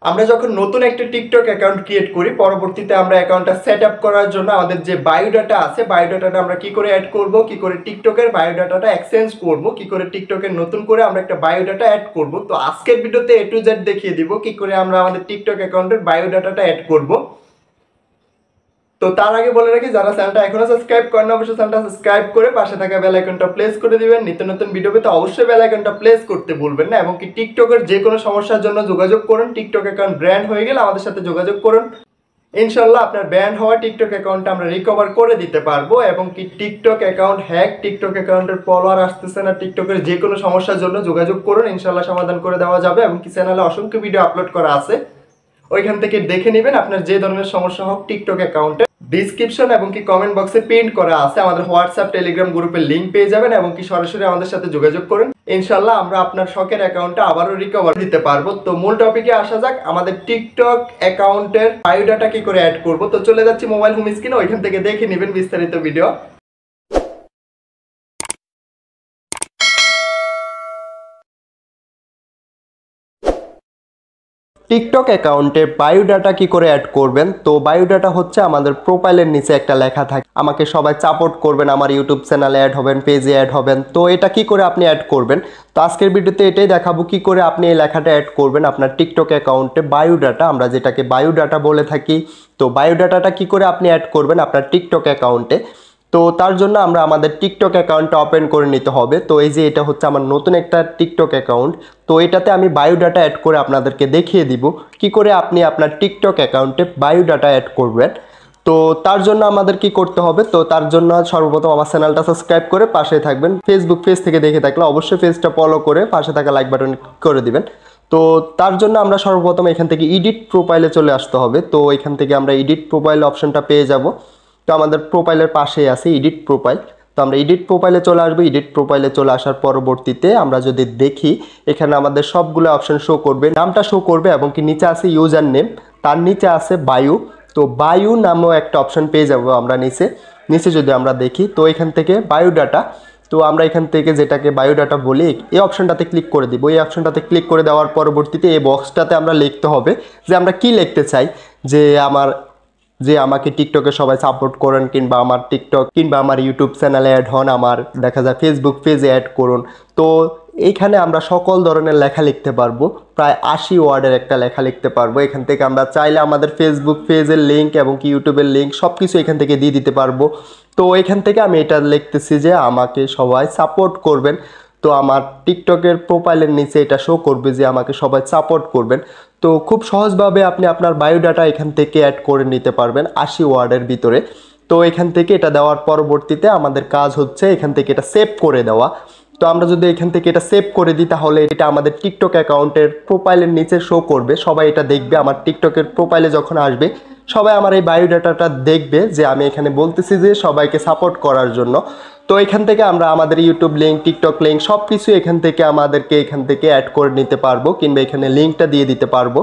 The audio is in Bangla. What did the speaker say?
আমরা যখন নতুন একটা টিকটক অ্যাকাউন্ট ক্রিয়েট করি, পরবর্তীতে আমরা অ্যাকাউন্টটা সেট আপ করার জন্য আমাদের যে বায়োডাটা আছে, বায়োডাটাটা আমরা কি করে অ্যাড করব, কি করে টিকটকের বায়োডাটাটা এক্সচেঞ্জ করব, কি করে টিকটকের নতুন করে আমরা একটা বায়োডাটা অ্যাড করব। তো আজকের ভিডিওতে A to Z দেখিয়ে দিব কি করে আমরা আমাদের টিকটক অ্যাকাউন্টের বায়োডাটাটা অ্যাড করব। তো তার আগে বলে রাখি, যারা চ্যানেলটা এখনো সাবস্ক্রাইব করেন অবশ্যই চ্যানেলটা সাবস্ক্রাইব করে পাশে থাকা বেল আইকনটা প্রেস করে দিবেন। নিত্য নতুন ভিডিও পেতে অবশ্যই বেল আইকনটা প্রেস করতে ভুলবেন না, এবং কি টিকটকের যে কোনো সমস্যার জন্য যোগাযোগ করুন। টিকটক অ্যাকাউন্ট ব্র্যান্ড হয়ে গেলে আমাদের সাথে যোগাযোগ করুন, ইনশাল্লাহ আপনার ব্যান্ড হওয়া টিকটক অ্যাকাউন্টটা আমরা রিকভার করে দিতে পারবো। এবং কি টিকটক অ্যাকাউন্ট হ্যাক, টিকটক অ্যাকাউন্টের ফলোয়ার আসতেছে না, টিকটকের যে কোনো সমস্যার জন্য যোগাযোগ করুন, ইনশাল্লাহ সমাধান করে দেওয়া যাবে। এবং কি চ্যানেলে অসংখ্য ভিডিও আপলোড করা আছে, ওইখান থেকে দেখে নেবেন আপনার যে ধরনের সমস্যা হোক টিকটক অ্যাকাউন্টে। ডিসক্রিপশন এবং কি কমেন্ট বক্সে পিন করা আছে আমাদের হোয়াটসঅ্যাপ টেলিগ্রাম গ্রুপের লিংক পেয়ে যাবেন, এবং কি সরাসরি আমাদের সাথে যোগাযোগ করুন, ইনশাল্লাহ আমরা আপনার শখের অ্যাকাউন্টটা আবারও রিকভার দিতে পারবো। তো মূল টপিকে আসা যাক, আমাদের টিকটক অ্যাকাউন্টের বায়োডাটা কি করে অ্যাড করব। তো চলে যাচ্ছি মোবাইল হোম স্ক্রিনে, ওইখান থেকে দেখে নেবেন বিস্তারিত ভিডিও। টিকটক অ্যাকাউন্টে বায়োডাটা কি করে অ্যাড করবেন। তো বায়োডাটা হচ্ছে আমাদের প্রোফাইলের নিচে একটা লেখা থাকে, আমাকে সবাই সাপোর্ট করবেন, আমার ইউটিউব চ্যানেলে অ্যাড হবেন, পেজে অ্যাড হবেন। তো এটা কি করে আপনি অ্যাড করবেন, তো আজকের ভিডিওতে এটাই দেখাবো কি করে আপনি এই লেখাটা অ্যাড করবেন আপনার টিকটক অ্যাকাউন্টে। বায়োডাটা, আমরা যেটাকে বায়োডাটা বলে থাকি, তো বায়োডাটাটা কি করে আপনি অ্যাড করবেন আপনার টিকটক অ্যাকাউন্টে। তো তার জন্য আমরা আমাদের টিকটক অ্যাকাউন্টটা ওপেন করে নিতে হবে। তো এই যে এটা হচ্ছে আমার নতুন একটা টিকটক অ্যাকাউন্ট, তো এটাতে আমি বায়োডাটা অ্যাড করে আপনাদেরকে দেখিয়ে দিব কি করে আপনি আপনার টিকটক অ্যাকাউন্টে বায়োডাটা অ্যাড করবেন। তো তার জন্য আমাদের কি করতে হবে, তো তার জন্য সর্বপ্রথম আমার চ্যানেলটা সাবস্ক্রাইব করে পাশে থাকবেন। ফেসবুক পেজ থেকে দেখে থাকলে অবশ্যই পেজটা ফলো করে পাশে থাকা লাইক বাটন করে দিবেন। তো তার জন্য আমরা সর্বপ্রথম এখান থেকে এডিট প্রোফাইলে চলে আসতে হবে। তো এখান থেকে আমরা এডিট প্রোফাইল অপশনটা পেয়ে যাব। তো আমাদের প্রোফাইলের পাশেই আছে এডিট প্রোফাইল, তো আমরা এডিট প্রোফাইলে চলে আসবো। এডিট প্রোফাইলে চলে আসার পরবর্তীতে আমরা যদি দেখি, এখানে আমাদের সবগুলো অপশন শো করবে, নামটা শো করবে, এবং কি নিচে আছে ইউজার নেম, তার নিচে আছে বায়ু। তো বায়ু নামেও একটা অপশন পেয়ে যাবো আমরা নিচে। নিচে যদি আমরা দেখি, তো এখান থেকে বায়োডাটা, তো আমরা এখান থেকে যেটাকে বায়োডাটা বলি এই অপশনটাতে ক্লিক করে দিব। এই অপশনটাতে ক্লিক করে দেওয়ার পরবর্তীতে এই বক্সটাতে আমরা লিখতে হবে যে আমরা কি লিখতে চাই, যে আমাকে টিকটকে সবাই সাপোর্ট করেন, কিংবা আমার টিকটক কিংবা আমার ইউটিউব চ্যানেলে অ্যাড হন, আমার দেখা যায় ফেসবুক পেজে অ্যাড করুন। তো এইখানে আমরা সকল ধরনের লেখা লিখতে পারবো, প্রায় 80 ওয়ার্ডের একটা লেখা লিখতে পারবো। এখান থেকে আমরা চাইলে আমাদের ফেসবুক পেজের লিঙ্ক এবং কি ইউটিউবের লিঙ্ক সব কিছু এখান থেকে দিয়ে দিতে পারবো। তো এখান থেকে আমি এটা লিখতেছি যে আমাকে সবাই সাপোর্ট করবেন। তো আমার টিকটকের প্রোফাইলের নিচে এটা শো করবে যে আমাকে সবাই সাপোর্ট করবেন। তো খুব সহজভাবে আপনি আপনার বায়োডাটা এখান থেকে অ্যাড করে নিতে পারবেন 80 ওয়ার্ডের ভিতরে। তো এখান থেকে এটা দেওয়ার পরবর্তীতে আমাদের কাজ হচ্ছে এখান থেকে এটা সেভ করে দেওয়া। তো আমরা যদি এখান থেকে এটা সেভ করে দিই, তাহলে এটা আমাদের টিকটক অ্যাকাউন্টের প্রোফাইলের নিচে শো করবে, সবাই এটা দেখবে। আমার টিকটকের প্রোফাইলে যখন আসবে, সবাই আমার এই বায়োডাটাটা দেখবে যে আমি এখানে বলতেছি যে সবাইকে সাপোর্ট করার জন্য। তো এখান থেকে আমরা আমাদের ইউটিউব লিঙ্ক, টিকটক লিঙ্ক সব কিছু এখান থেকে আমাদেরকে এখান থেকে অ্যাড করে নিতে পারবো, কিংবা এখানে লিঙ্কটা দিয়ে দিতে পারবো।